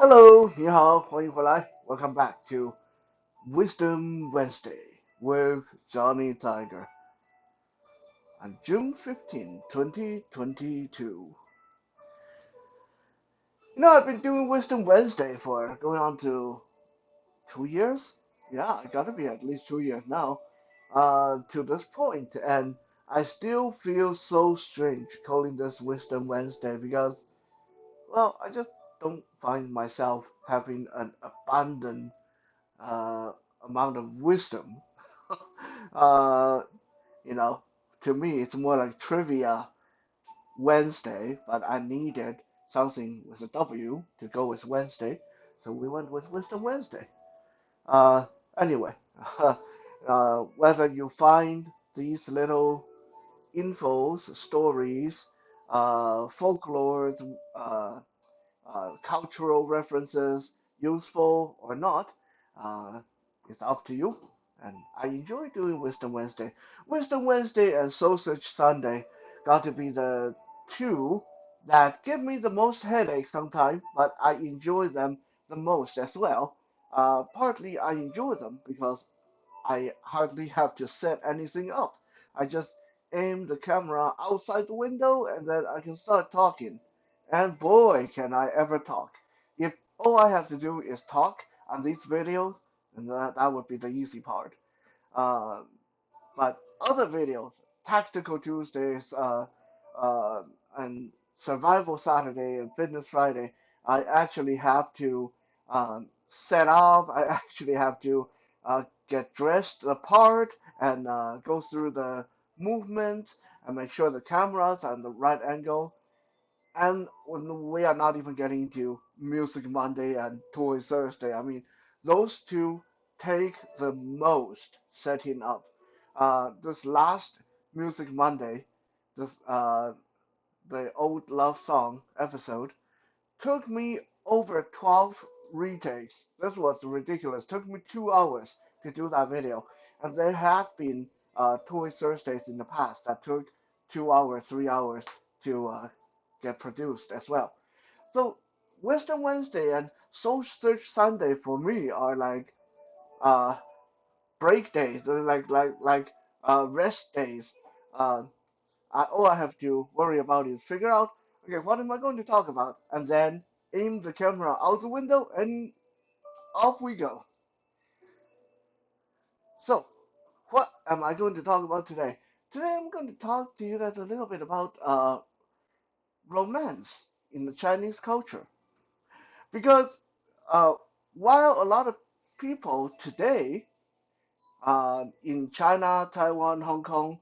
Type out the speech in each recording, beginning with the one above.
Hello，你好，欢迎回来。Welcome back to Wisdom Wednesday with Johnny Tiger on June 15, 2022. I've been doing Wisdom Wednesday for going on to 2 years. Yeah, I gotta be at least 2 years now. To this point, and I still feel so strange calling this Wisdom Wednesday because, well, I just don't find myself having an abundant uh, amount of wisdom. uh, you know, to me, it's more like trivia Wednesday, but I needed something with a W to go with Wednesday, so we went with Wisdom Wednesday. Uh, anyway, whether you find these little infos, stories, folklore, uh, cultural references useful or not, uh, it's up to you. And I enjoy doing Wisdom Wednesday. Wisdom Wednesday and Sausage Sunday got to be the two that give me the most headache sometimes, but I enjoy them the most as well. Partly I enjoy them because I hardly have to set anything up. I just aim the camera outside the window and then I can start talking. And boy, can I ever talk. If all I have to do is talk on these videos, then that would be the easy part. Uh, but other videos, Tactical Tuesdays, uh, and Survival Saturday and Fitness Friday, I actually have to set up. I actually have to get dressed apart and go through the movement and make sure the cameras are on the right angle. And when we are not even getting into Music Monday and Toy Thursday. I mean, those two take the most setting up. This last Music Monday, this the old love song episode, took me over 12 retakes. This was ridiculous. Took me 2 hours to do that video. And there have been Toy Thursdays in the past that took 2 hours, 3 hours to get produced as well. So Wisdom Wednesday and Soul Search Sunday for me are like uh, break days, they're like rest days. Uh, all I have to worry about is figure out, okay, what am I going to talk about, and then aim the camera out the window, and off we go. So, what am I going to talk about today? Today I'm going to talk to you guys a little bit about romance in the Chinese culture, because uh, while a lot of people today in China, Taiwan, Hong Kong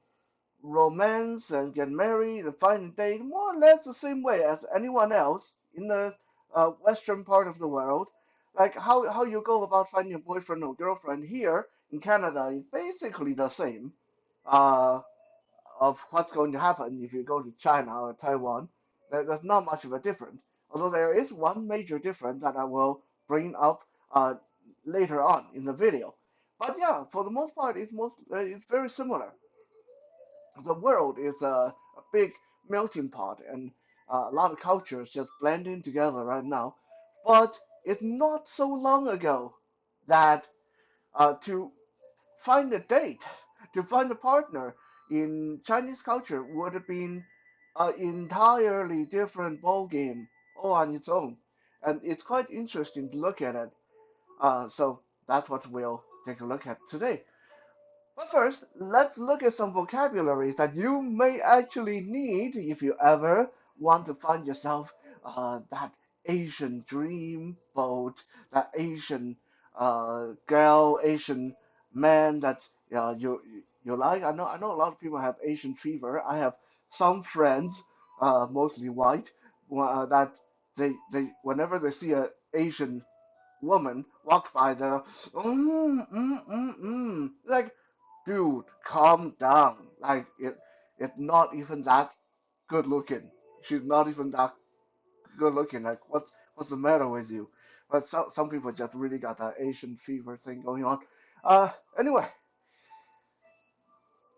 romance and get married and find a date more or less the same way as anyone else in the western part of the world. Like how you go about finding a boyfriend or girlfriend here in Canada is basically the same uh, of what's going to happen if you go to China or Taiwan. There's not much of a difference. Although there is one major difference that I will bring up later on in the video. But yeah, for the most part, it's very similar. The world is a big melting pot, and a lot of cultures just blending together right now. But it's not so long ago that to find a date, to find a partner in Chinese culture would have been an entirely different ball game all on its own. And it's quite interesting to look at it. So that's what we'll take a look at today. But first, let's look at some vocabularies that you may actually need if you ever want to find yourself that Asian dream boat, that Asian girl, Asian man that you like. I know a lot of people have Asian fever. I have some friends, mostly white, that they whenever they see a Asian woman walk by, they're like, dude, calm down. Like it's not even that good looking. She's not even that good looking. Like what's the matter with you? But some people just really got that Asian fever thing going on. Anyway,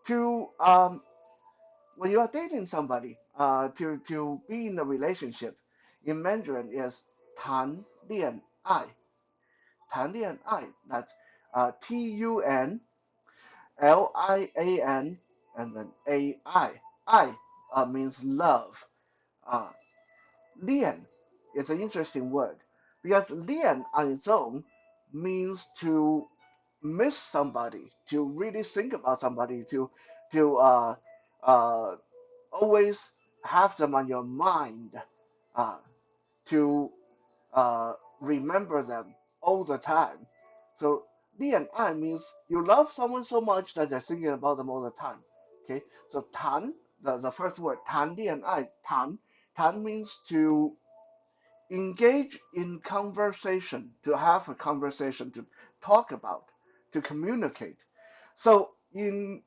to when you are dating somebody, to be in a relationship, in Mandarin is 谈恋爱，谈恋爱. That's Tunlian and then AI. I means love. Uh, 恋 is an interesting word because 恋 on its own means to miss somebody, to really think about somebody, to uh, always have them on your mind, uh, to remember them all the time. So 恋爱 means you love someone so much that you're thinking about them all the time. Okay, so 谈 the first word 谈恋爱 tan means to engage in conversation, to have a conversation, to talk about, to communicate. So in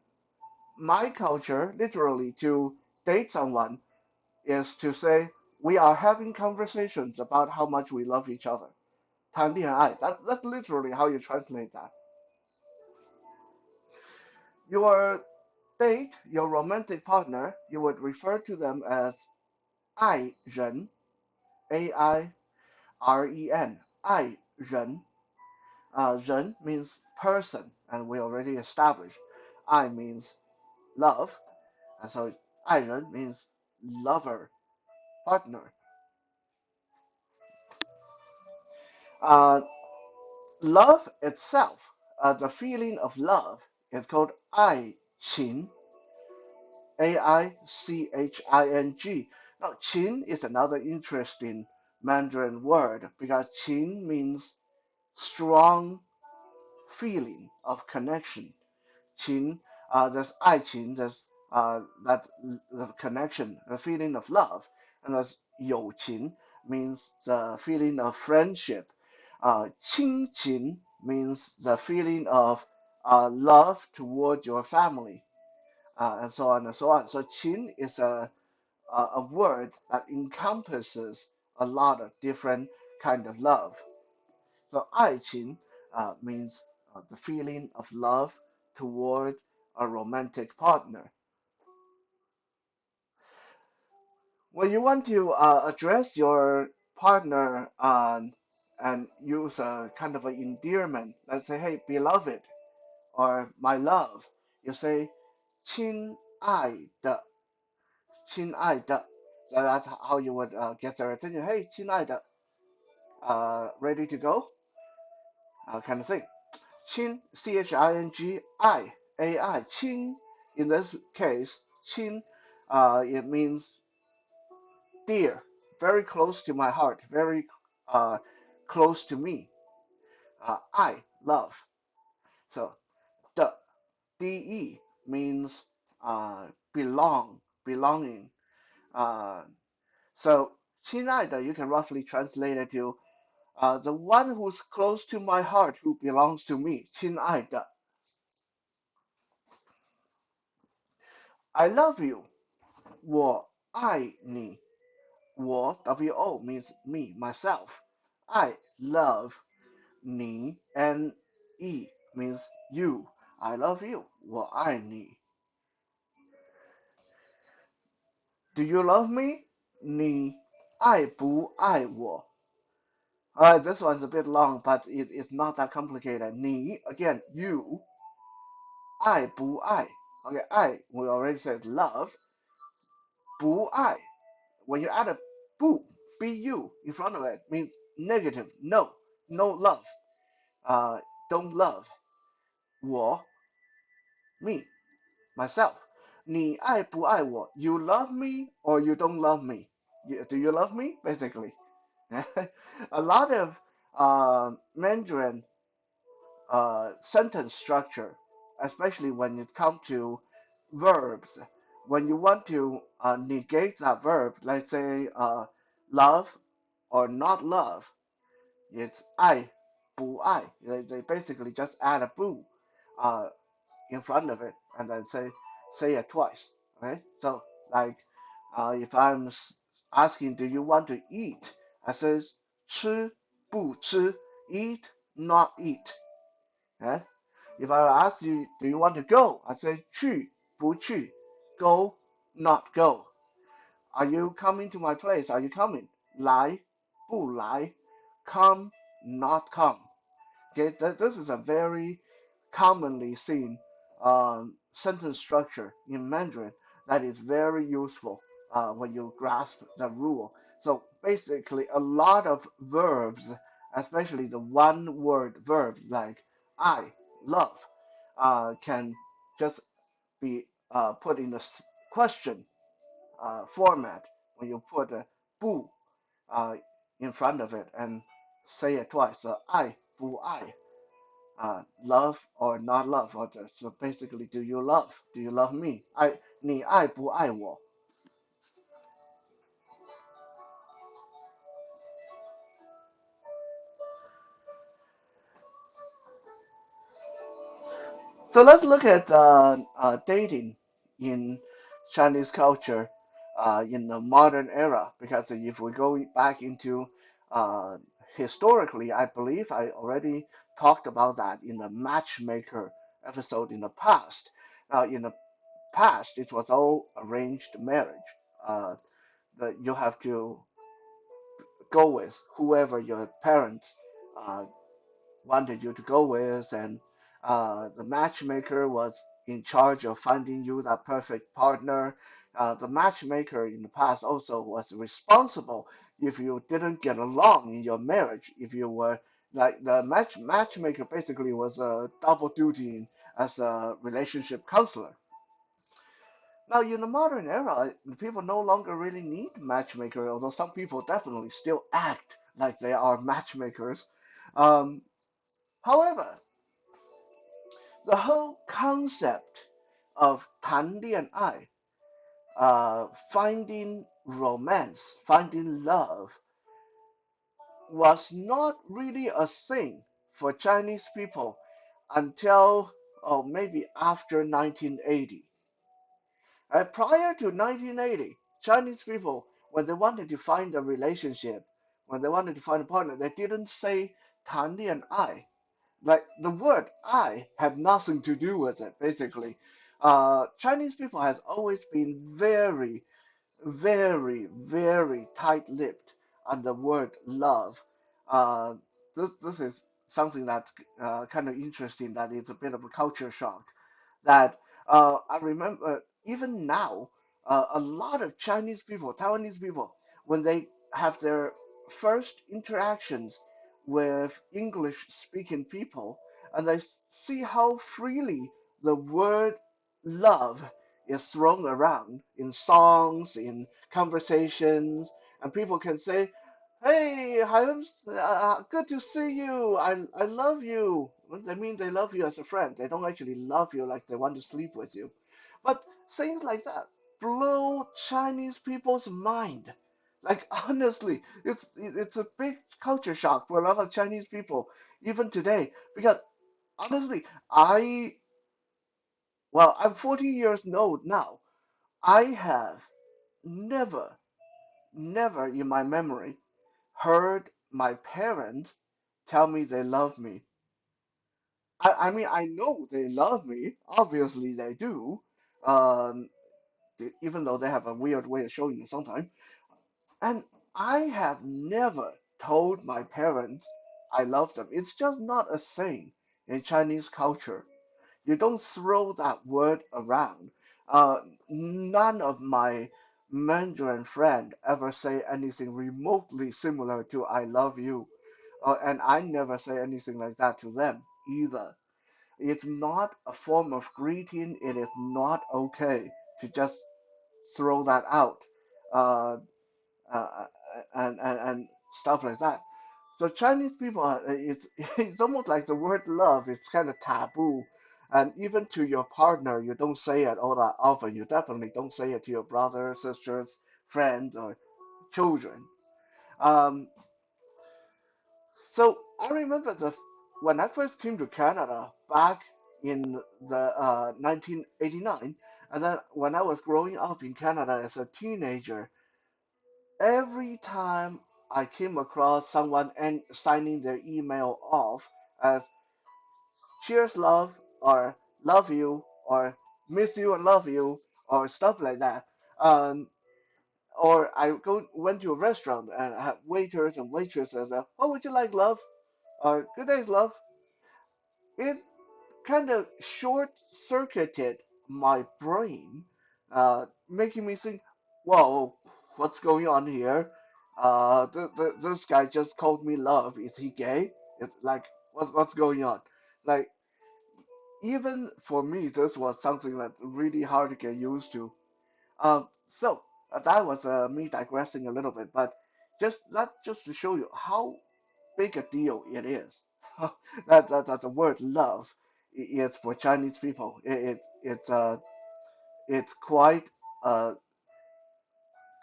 my culture, literally to date someone is to say we are having conversations about how much we love each other. 谈恋爱, that's literally how you translate that. Your date, your romantic partner, you would refer to them as 爱人, A-I-R-E-N, 爱人. 人 means person, and we already established. I means love, and so 爱人 means lover, partner. Uh, love itself, the feeling of love, is called 爱情, A-I-C-H-I-N-G. Now, 情 is another interesting Mandarin word because 情 means strong feeling of connection. 情, there's 爱情, there's that the connection, the feeling of love, and there's 友情 means the feeling of friendship. 亲情 means the feeling of love toward your family, and so on and so on. So 情 is a word that encompasses a lot of different kind of love. So 爱情 means the feeling of love toward a romantic partner. When you want to address your partner and use a kind of an endearment, let's say, hey, beloved, or my love, you say 亲爱的, 亲爱的. So that's how you would get their attention. Hey, 亲爱的, ready to go? Kind of thing. Qing, C-H-I-N-G, I, A-I, Qing. In this case, Qing, it means dear, very close to my heart, very close to me. I, love. So, the, D-E means belonging. Uh, so, 亲爱的, you can roughly translate it to the one who's close to my heart, who belongs to me. 亲爱的. I love you. 我爱你. 我 W-O means me, myself. I love 你 and E means you. I love you. 我爱你. Do you love me? 你爱不爱我? Alright, this one's a bit long, but it's not that complicated. 你, again, you. 爱不爱? Okay, I, we already said love. 不爱. When you add a 不, bu in front of it, means negative, no, no love, don't love. 我, me, myself. 你爱不爱我? You love me or you don't love me? Do you love me? Basically. A lot of Mandarin sentence structure, especially when it comes to verbs. When you want to negate that verb, let's say love or not love, it's 爱不爱. They basically just add a 不 uh, in front of it and then say it twice. Okay, so like if I'm asking, do you want to eat? I says 吃不吃, eat not eat. Eh? If I ask you, do you want to go? I say 去不去, go not go. Are you coming to my place? Are you coming? 来不来? come, not come. Okay, this is a very commonly seen sentence structure in Mandarin that is very useful when you grasp the rule. So basically, a lot of verbs, especially the one word verbs like I, love, can just be put in the question format when you put a 不 uh, in front of it and say it twice. So 爱不爱 love or not love, or so basically, do you love? Do you love me? 你爱不爱我? So let's look at dating in Chinese culture in the modern era. Because if we go back into uh, historically, I believe I already talked about that in the matchmaker episode in the past. In the past, it was all arranged marriage. Uh, that you have to go with whoever your parents uh, wanted you to go with, and the matchmaker was in charge of finding you that perfect partner. The matchmaker in the past also was responsible if you didn't get along in your marriage. If you were like the matchmaker basically was a double duty as a relationship counselor. Now, in the modern era, people no longer really need matchmaker, although some people definitely still act like they are matchmakers. Um, However, the whole concept of 谈恋爱, finding romance, finding love, was not really a thing for Chinese people until, oh, maybe after 1980. Prior to 1980, Chinese people, when they wanted to find a relationship, when they wanted to find a partner, they didn't say 谈恋爱. Like the word I have nothing to do with it, basically. Chinese people has always been very, very tight-lipped on the word love. Uh, this is something that's kind of interesting, that it's a bit of a culture shock. That I remember even now, a lot of Chinese people, Taiwanese people, when they have their first interactions with English-speaking people, and they see how freely the word love is thrown around in songs, in conversations, and people can say, "Hey, good to see you. I love you." Well, they mean they love you as a friend. They don't actually love you like they want to sleep with you. But things like that blow Chinese people's mind. Like honestly, it's a big culture shock for a lot of Chinese people even today. Because honestly, I'm 40 years old now. I have never, never in my memory heard my parents tell me they love me. I mean, I know they love me. Obviously, they do. Um, Even though they have a weird way of showing it sometimes. And I have never told my parents I love them. It's just not a thing in Chinese culture. You don't throw that word around. None of my Mandarin friend ever say anything remotely similar to "I love you," and I never say anything like that to them either. It's not a form of greeting. It is not okay to just throw that out. Uh, uh, and stuff like that. So Chinese people, it's it's almost like the word love is kind of taboo, and even to your partner, you don't say it all that often. You definitely don't say it to your brothers, sisters, friends, or children. Um, so I remember when I first came to Canada back in the 1989, and then when I was growing up in Canada as a teenager, every time I came across someone and signing their email off as cheers love or love you or miss you and love you or stuff like that, um, Or I went to a restaurant and I have waiters and waitresses. What would you like, love? Or good day, love. It kind of short-circuited my brain, making me think, whoa, what's going on here? This guy just called me love. Is he gay? It's like, what's going on? Like, even for me, this was something that's really hard to get used to. That was me digressing a little bit, but just to show you how big a deal it is. That the word love is for Chinese people. It's quite a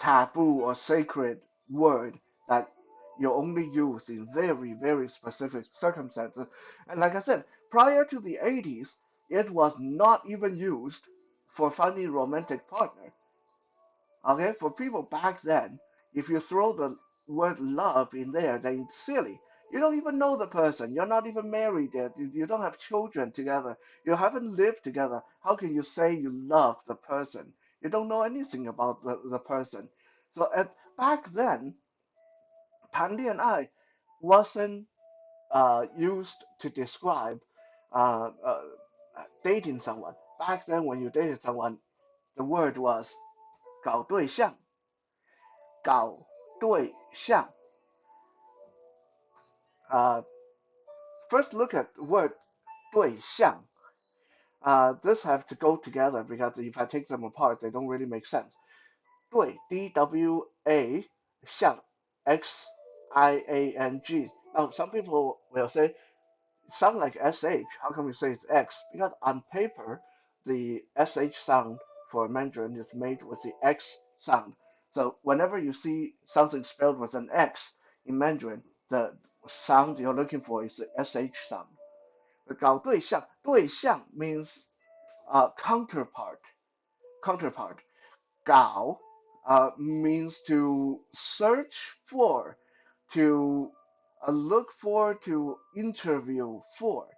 taboo or sacred word that you only use in very specific circumstances. And like I said, prior to the 80s, it was not even used for finding a romantic partner. Okay, for people back then, if you throw the word love in there, then it's silly. You don't even know the person. You're not even married yet. You don't have children together. You haven't lived together. How can you say you love the person? You don't know anything about the person. So back then, 谈恋爱 wasn't used to describe uh, uh, dating someone. Back then, when you dated someone, the word was 搞对象，搞对象. Uh, First look at the word 对象. This have to go together because if I take them apart, they don't really make sense. 对, DWA, 象, XIANG. Now, some people will say, sound like SH. How come you say it's X? Because on paper, the SH sound for Mandarin is made with the X sound. So whenever you see something spelled with an X in Mandarin, the sound you're looking for is the SH sound. 搞对象，对象 means counterpart. Counterpart. 搞 means to search for, to look for, to interview for,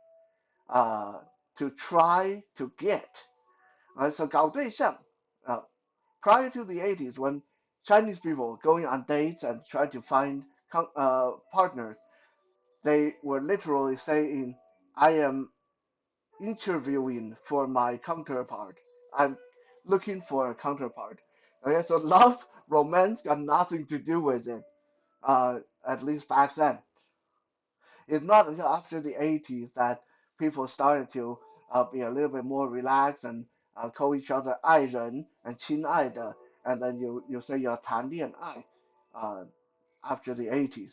uh, to try to get. So 搞对象, uh, prior to the 80s, when Chinese people going on dates and trying to find partners, they were literally saying, I am interviewing for my counterpart. I'm looking for a counterpart. Okay, so love, romance got nothing to do with it, at least back then. It's not until after the 80s that people started to be a little bit more relaxed and call each other 爱人 and 亲爱的, and then you say you're 谈恋爱 after the 80s.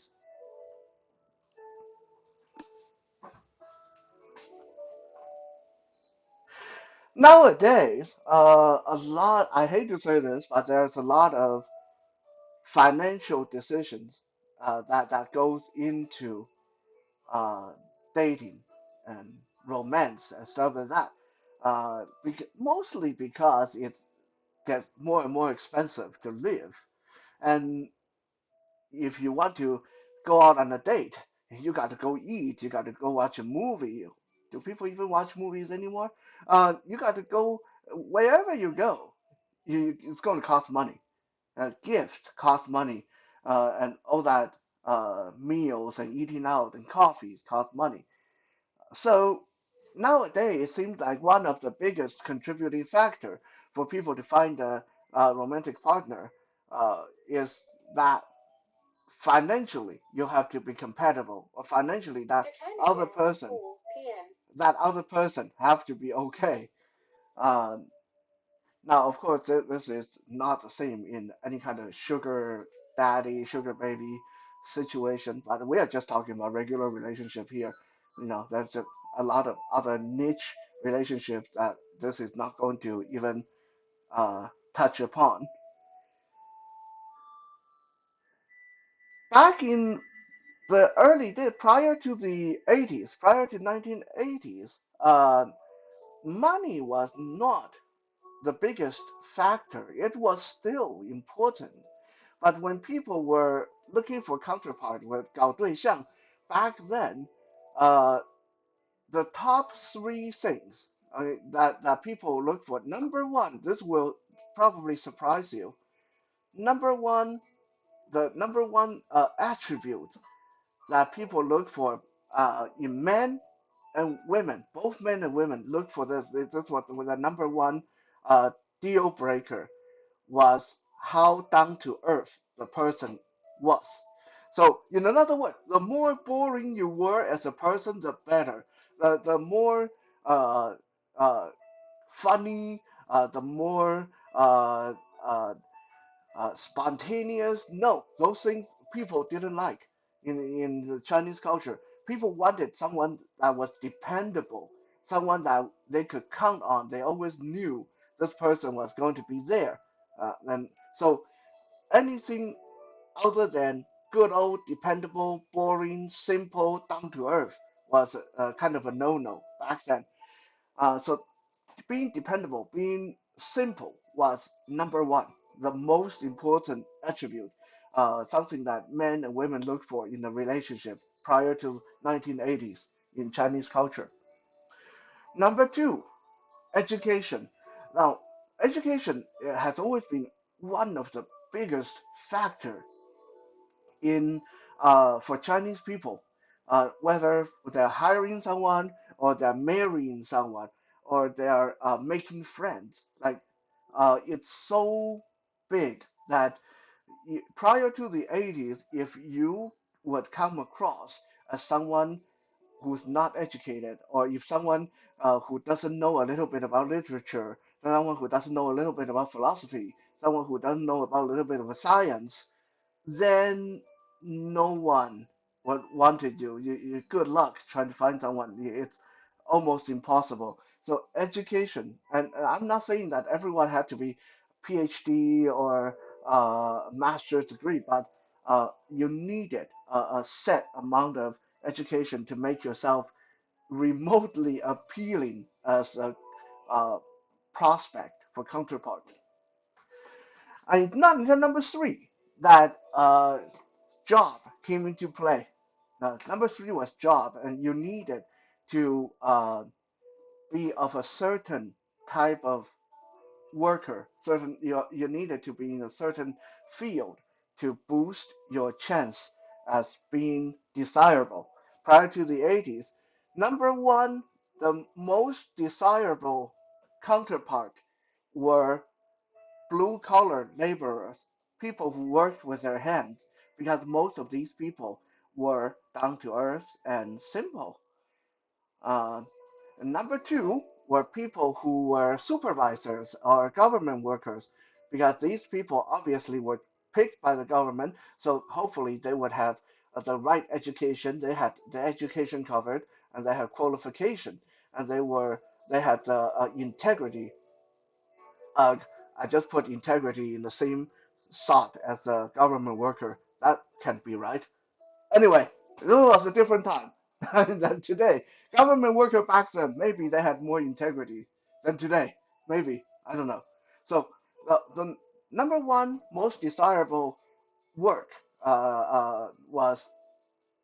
Nowadays, a lot, I hate to say this, but there's a lot of financial decisions that goes into uh, dating and romance and stuff like that. Mostly because it gets more and more expensive to live. And if you want to go out on a date, you got to go eat, you got to go watch a movie. Do people even watch movies anymore? You got to go wherever you go. It's going to cost money. Gifts cost money, and all that meals and eating out and coffees cost money. So nowadays, it seems like one of the biggest contributing factor for people to find a romantic partner is that financially you have to be compatible, or financially other person that other person have to be okay. Um, Now, of course, this is not the same in any kind of sugar daddy, sugar baby situation, but we are just talking about regular relationship here. There's just a lot of other niche relationships that this is not going to even touch upon. Back in the early days, prior to the 80s, prior to 1980s, money was not the biggest factor. It was still important. But when people were looking for counterpart with 搞对象 back then, uh, the top three things that people look for. Number one, this will probably surprise you. Number one, the number one attribute that people look for in men and women, both men and women look for this. This was the number one uh, deal breaker was how down to earth the person was. So, in other words, the more boring you were as a person, the better. The more uh, uh, funny, the more uh, uh, spontaneous. No, those things people didn't like in the Chinese culture. People wanted someone that was dependable, someone that they could count on. They always knew this person was going to be there. And so anything other than good old, dependable, boring, simple, down to earth was kind of a no-no back then. So being dependable, being simple was number one, the most important attribute, something that men and women look for in a relationship prior to 1980s in Chinese culture. Number two, education. Now, education has always been one of the biggest factor in for Chinese people, whether they're hiring someone or they're marrying someone or they're making friends. Like it's so big that prior to the 80s, if you would come across as someone who's not educated, or if someone who doesn't know a little bit about literature, someone who doesn't know a little bit about philosophy, someone who doesn't know about a little bit of science, then no one would wanted you. Good luck trying to find someone. It's almost impossible. So education, and I'm not saying that everyone had to be PhD or master's degree, but you needed a set amount of education to make yourself remotely appealing as a uh, prospect for counterpart. And not until number three that job came into play. Number three was job, and you needed to be of a certain type of worker. Certain you needed to be in a certain field to boost your chance as being desirable. Prior to the 80s, number one, the most desirable counterpart were blue collar laborers, people who worked with their hands, because most of these people were down to earth and simple. Uh, Number two were people who were supervisors or government workers, because these people obviously were picked by the government, so hopefully they would have the right education. They had the education covered, and they had qualification, and they had integrity. uh, I just put integrity in the same thought as a government worker. That can't be right. Anyway, this was a different time than today. Government worker back then, maybe they had more integrity than today. Maybe. I don't know. So the number one most desirable work was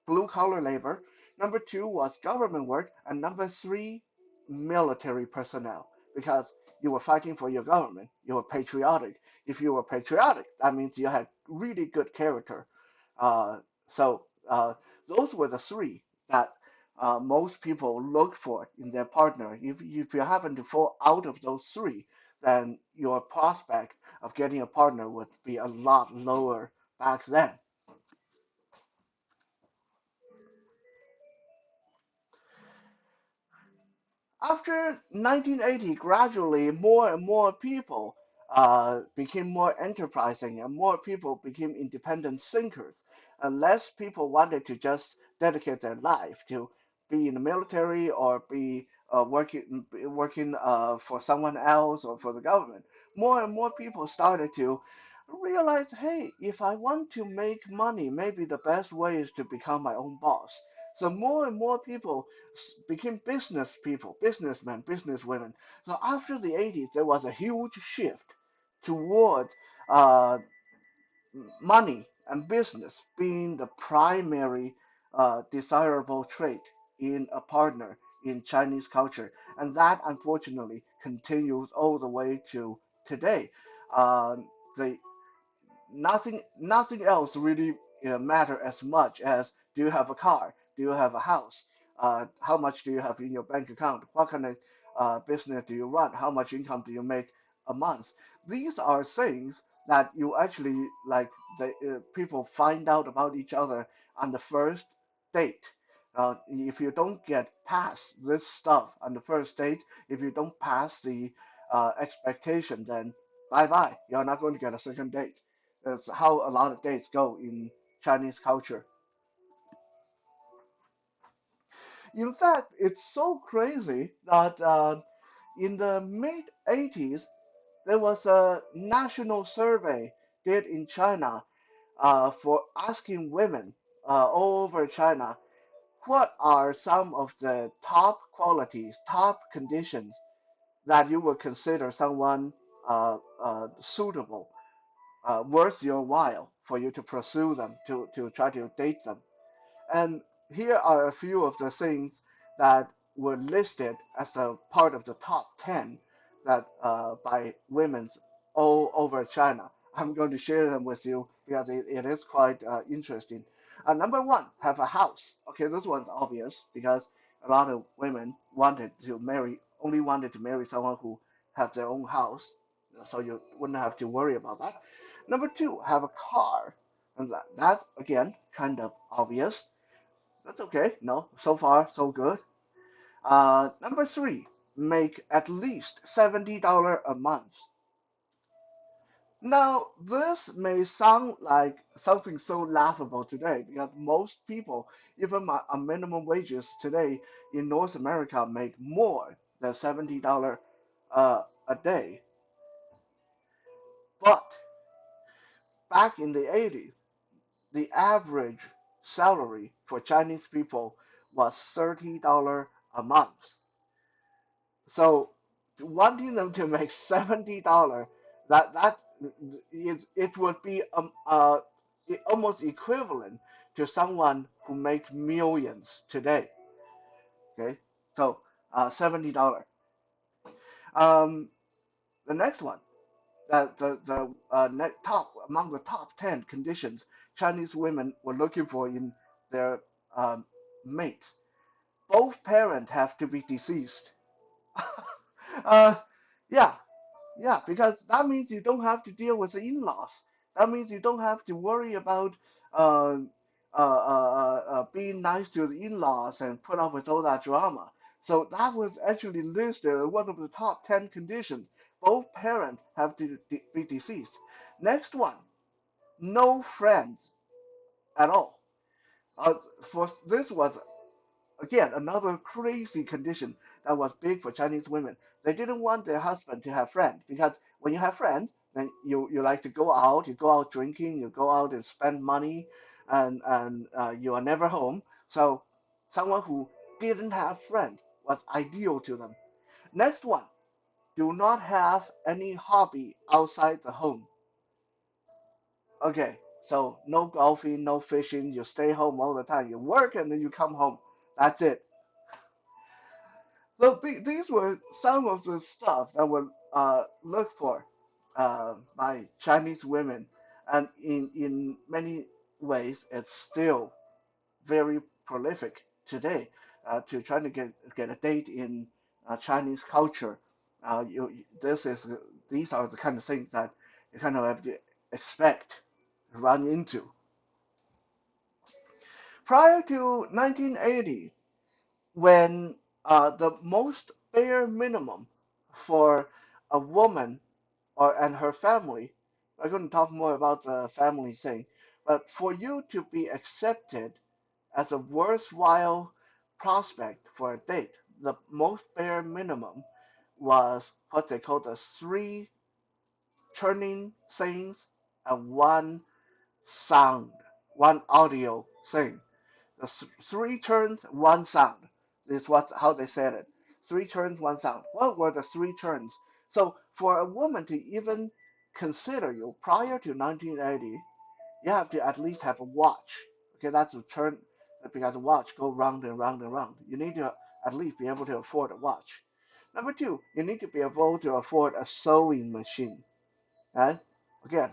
blue collar labor. Number two was government work, and number three, military personnel, because you were fighting for your government. You were patriotic. If you were patriotic, that means you had really good character. Uh, so those were the three that most people look for in their partner. If you happen to fall out of those three, then your prospect of getting a partner would be a lot lower back then. After 1980, gradually more and more people became more enterprising and more people became independent thinkers. And less people wanted to just dedicate their life to be in the military or be working for someone else or for the government. More and more people started to realize, hey, if I want to make money, maybe the best way is to become my own boss. So more and more people became business people, businessmen, businesswomen. So after the 80s, there was a huge shift towards uh, money and business being the primary desirable trait in a partner in Chinese culture. And that unfortunately continues all the way to today. The nothing else really matter as much as do you have a car, do you have a house, how much do you have in your bank account, what kind of business do you run, how much income do you make a month. These are things that you actually like the people find out about each other on the first date. If you don't get past this stuff on the first date, if you don't pass the expectation, then bye bye. You're not going to get a second date. That's how a lot of dates go in Chinese culture. In fact, it's so crazy that in the mid 80s, there was a national survey did in China for asking women all over China what are some of the top qualities, top conditions that you would consider someone suitable, worth your while for you to pursue them, to try to date them. And here are a few of the things that were listed as a part of the top 10 that by women all over China. I'm going to share them with you because it is quite interesting. Number one, have a house. Okay, this one's obvious because a lot of women only wanted to marry someone who have their own house, so you wouldn't have to worry about that. Number two, have a car. And that again, kind of obvious. That's okay. No, so far so good. Number three, make at least $70 a month. Now, this may sound like something so laughable today because most people, even on minimum wages today in North America, make more than $70 a day. But back in the 80s, the average salary for Chinese people was $30 a month. So wanting them to make $70, that it would be almost equivalent to someone who makes millions today. Okay, so $70. Um, the next one, the top among the top 10 conditions Chinese women were looking for in their um, mates. Both parents have to be deceased. uh, yeah, Yeah, because that means you don't have to deal with the in-laws. That means you don't have to worry about uh, being nice to the in-laws and put up with all that drama. So that was actually listed as one of the top 10 conditions. Both parents have to be deceased. Next one, no friends at all. Uh, for this was again, another crazy condition that was big for Chinese women. They didn't want their husband to have friends because when you have friends, then you like to go out, you go out drinking, you go out and spend money, and you are never home. So someone who didn't have friends was ideal to them. Next one, do not have any hobby outside the home. Okay, so no golfing, no fishing, you stay home all the time. You work and then you come home. That's it. So these were some of the stuff that were looked for by Chinese women, and in many ways, it's still very prolific today to trying to get a date in Chinese culture. This is these are the kind of things that you kind of have to expect run into. Prior to 1980, when the most bare minimum for a woman and her family, I'm going to talk more about the family thing, but for you to be accepted as a worthwhile prospect for a date, the most bare minimum was what they call the three turning things and one sound, one audio thing. The three turns, one sound. Is what how they said it. Three turns, one sound. What were the three turns? So for a woman to even consider you prior to 1980, you have to at least have a watch. Okay, that's a turn because the watch go round and round and round. You need to at least be able to afford a watch. Number two, you need to be able to afford a sewing machine. Right? Again,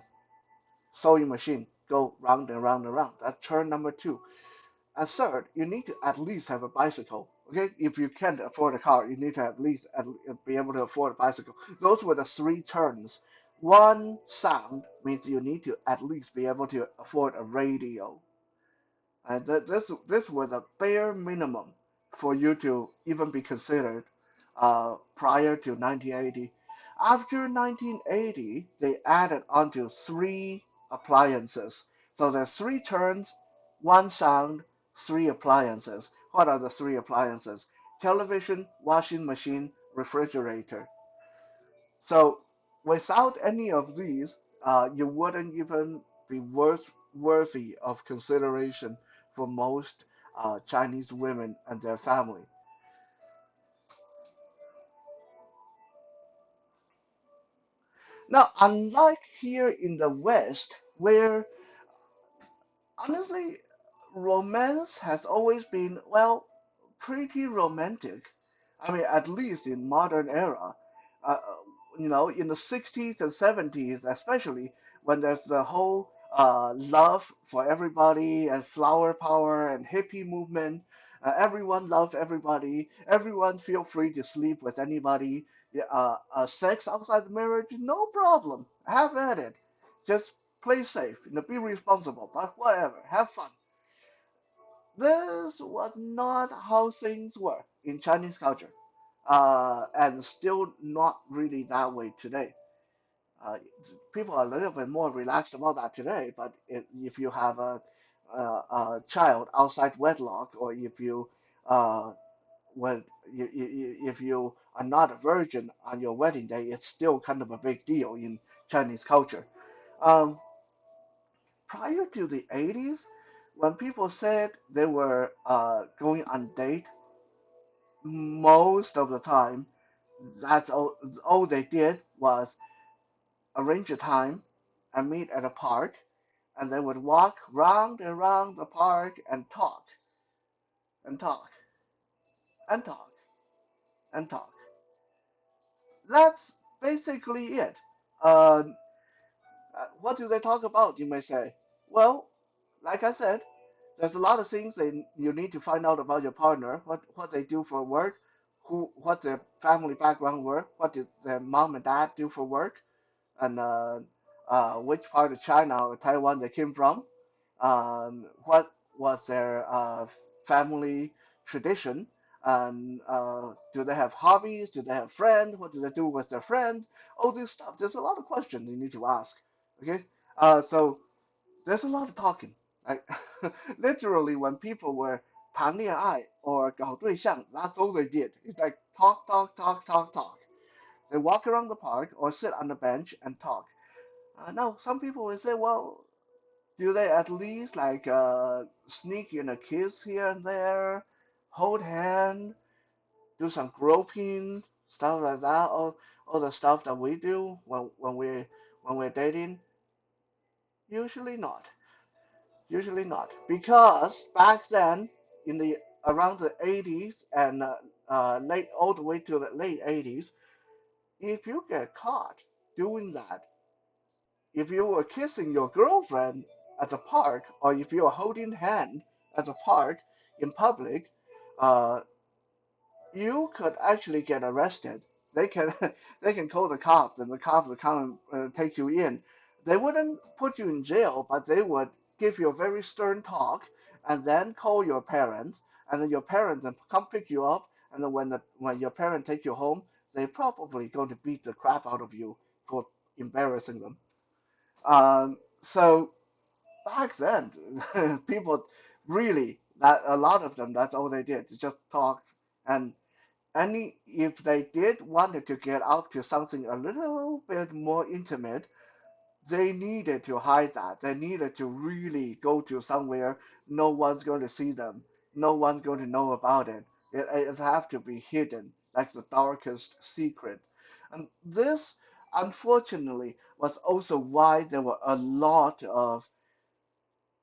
sewing machine go round and round and round. That's turn number two. And third, you need to at least have a bicycle. Okay, if you can't afford a car, you need to be able to afford a bicycle. Those were the three turns. One sound means you need to at least be able to afford a radio. And this was a bare minimum for you to even be considered prior to 1980. After 1980, they added onto three appliances. So there's three turns, one sound, three appliances. What are the three appliances? Television, washing machine, refrigerator. So without any of these, you wouldn't even be worthy of consideration for most Chinese women and their family. Now, unlike here in the West, where honestly, romance has always been, well, pretty romantic. I mean, at least in modern era. Uh, in the 60s and 70s, especially when there's the whole love for everybody and flower power and hippie movement. Everyone loves everybody. Everyone feel free to sleep with anybody. Yeah, sex outside the marriage, no problem. Have at it. Just play safe, be responsible, but whatever, have fun. This was not how things were in Chinese culture, and still not really that way today. Uh, People are a little bit more relaxed about that today, but if you have a child outside wedlock, or if you uh, when if you are not a virgin on your wedding day, it's still kind of a big deal in Chinese culture. Um, Prior to the 80s, when people said they were going on date, most of the time, all they did was arrange a time and meet at a park, and they would walk round and round the park and talk and talk and talk and talk. That's basically it. Uh, what do they talk about, you may say? Well, like I said, there's a lot of things you need to find out about your partner, what they do for work, what their family background were, what did their mom and dad do for work, and which part of China or Taiwan they came from, what was their family tradition, and do they have hobbies, do they have friends, what do they do with their friends, all this stuff. There's a lot of questions you need to ask. Okay, so there's a lot of talking. Like literally, when people were 谈恋爱 or 搞对象, that's all they did. It's like talk, talk, talk, talk, talk. They walk around the park or sit on the bench and talk. Now, some people will say, well, do they at least like sneak in a kiss here and there, hold hand, do some groping, stuff like that, all the stuff that we do when we're dating? Usually not. Usually not, because back then, in the around the 80s and late all the way to the late 80s, if you get caught doing that, if you were kissing your girlfriend at the park, or if you were holding hand at the park in public, uh, you could actually get arrested. They can they can call the cops, and the cops will come and take you in. They wouldn't put you in jail, but they would give you a very stern talk, and then call your parents, and then your parents then come pick you up, and then when your parents take you home, they probably going to beat the crap out of you for embarrassing them. So back then, people really that a lot of them that's all they did, just talk. And any if they did wanted to get up to something a little bit more intimate, they needed to hide that. They needed to really go to somewhere no one's going to see them, no one's going to know about it. It have to be hidden, like the darkest secret. And this, unfortunately, was also why there were a lot of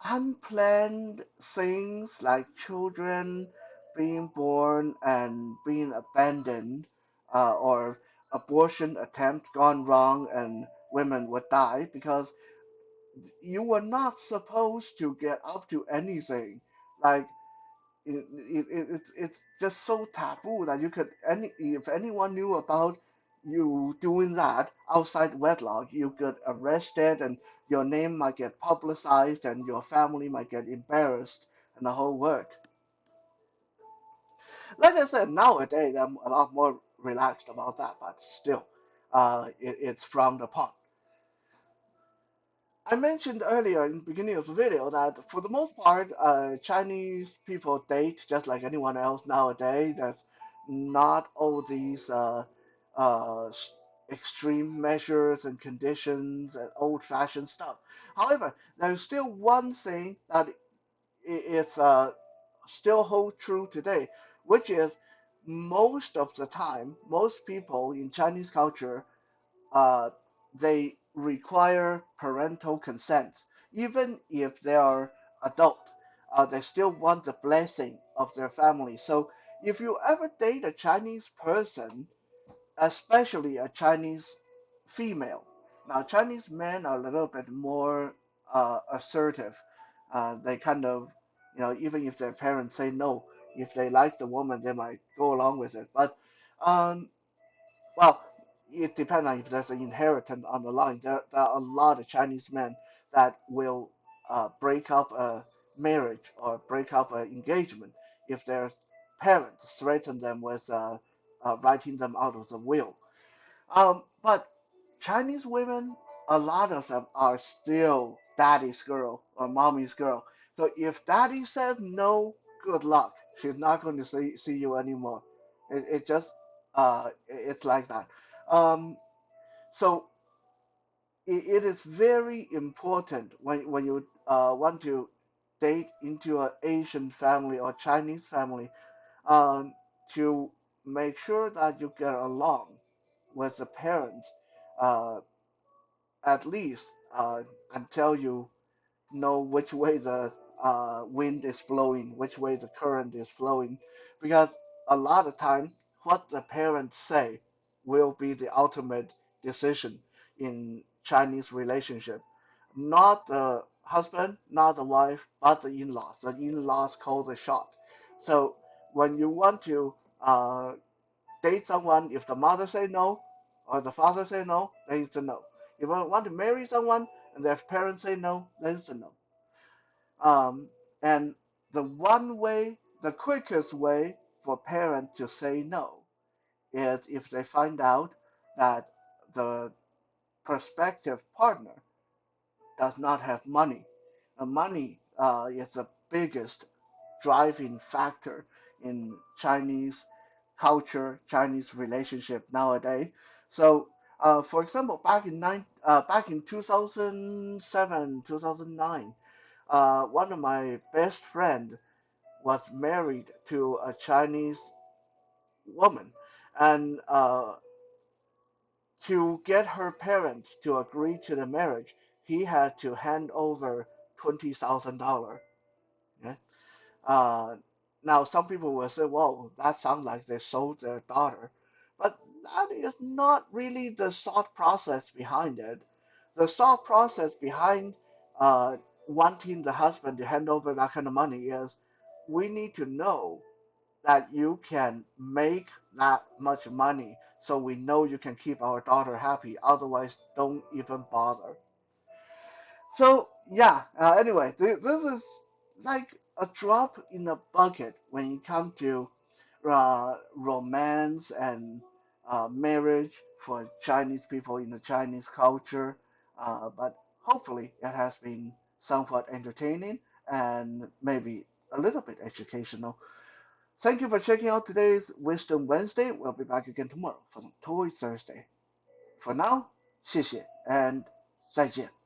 unplanned things like children being born and being abandoned, or abortion attempt gone wrong and women would die because You were not supposed to get up to anything. Like it's just so taboo that you could if anyone knew about you doing that outside wedlock, you get arrested and your name might get publicized and your family might get embarrassed and the whole work. Like I said, nowadays I'm a lot more relaxed about that, but still, it's frowned upon. I mentioned earlier in the beginning of the video that for the most part, Chinese people date just like anyone else nowadays. There's not all these uh, s- extreme measures and conditions and old-fashioned stuff. However, there's still one thing that is still hold true today, which is most of the time, most people in Chinese culture uh, they require parental consent. Even if they are adult, they still want the blessing of their family. So if you ever date a Chinese person, especially a Chinese female, now Chinese men are a little bit more assertive. They kind of, even if their parents say no, if they like the woman, they might go along with it. But um, well, it depends on if there's an inheritance on the line. There are a lot of Chinese men that will break up a marriage or break up an engagement if their parents threaten them with writing them out of the will. But Chinese women, a lot of them are still daddy's girl or mommy's girl. So if daddy says no, good luck. She's not going to see you anymore. It just it's like that. Um, so it is very important when you want to date into an Asian family or Chinese family um, to make sure that you get along with the parents, uh, at least until you know which way the wind is blowing, which way the current is flowing, because a lot of time what the parents say will be the ultimate decision in Chinese relationship. Not the husband, not the wife, but the in-laws. The in-laws call the shot. So when you want to date someone, if the mother say no or the father say no, then it's a no. If you want to marry someone and their parents say no, then it's a no. And the one way, the quickest way for parents to say no is if they find out that the prospective partner does not have money. And money is the biggest driving factor in Chinese culture, Chinese relationship nowadays. So, for example, back in 2007, 2009, one of my best friend was married to a Chinese woman, and to get her parents to agree to the marriage, he had to hand over $20,000. Yeah? Uh, Now, some people will say, "Well, that sounds like they sold their daughter," but that is not really the thought process behind it. The thought process behind wanting the husband to hand over that kind of money is we need to know that you can make that much money so we know you can keep our daughter happy. Otherwise, don't even bother. So yeah. Anyway, this is like a drop in a bucket when it comes to romance and marriage for Chinese people in the Chinese culture. But hopefully, it has been somewhat entertaining and maybe a little bit educational. Thank you for checking out today's Wisdom Wednesday. We'll be back again tomorrow for the Toy Thursday. For now, 谢谢 and 再见。